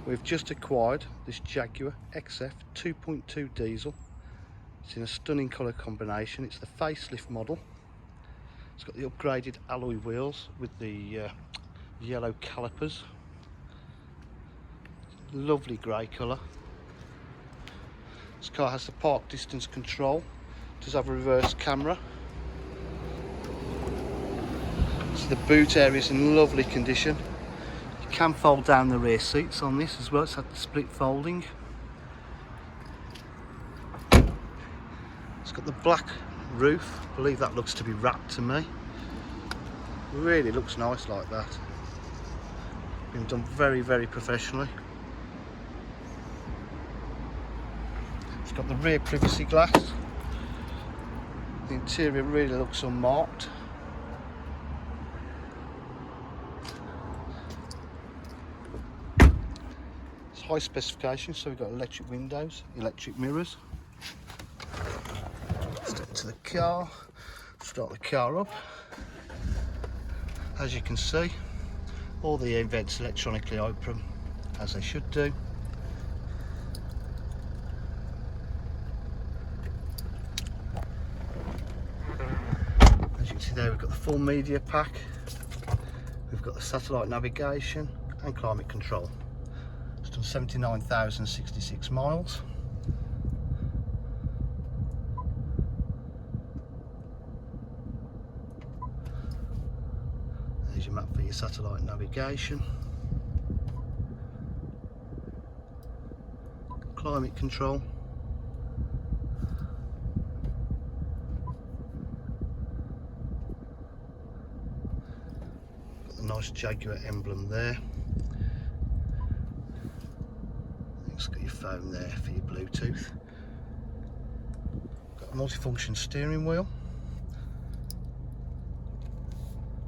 We've just acquired this Jaguar XF 2.2 diesel. It's in a stunning colour combination. It's the facelift model. It's got the upgraded alloy wheels with the yellow calipers. Lovely grey colour. This car has the park distance control. It does have a reverse camera. So the boot area is in lovely condition. You can fold down the rear seats on this as well. It's had the split folding. It's got the black roof. I believe that looks to be wrapped to me. Really looks nice like that. Been done very, very professionally. It's got the rear privacy glass. The interior really looks unmarked. It's high specification, so we've got electric windows, electric mirrors. Step to the car, start the car up. As you can see, all the vents electronically open, as they should do. As you can see there, we've got the full media pack. We've got the satellite navigation and climate control. It's done 79,066 miles. There's your map for your satellite navigation. Climate control. Got the nice Jaguar emblem there. It's got your phone there for your Bluetooth. Got a multifunction steering wheel.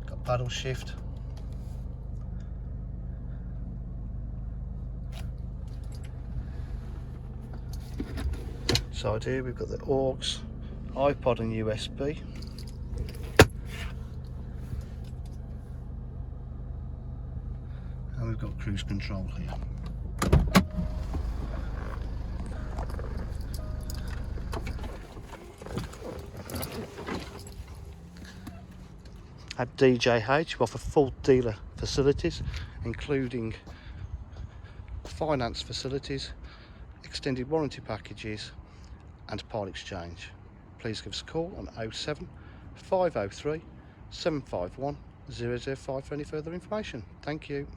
Got paddle shift. Side here we've got the aux, iPod and USB. And we've got cruise control here. At DJH, we offer full dealer facilities, including finance facilities, extended warranty packages and part exchange. Please give us a call on 07 503 751 005 for any further information. Thank you.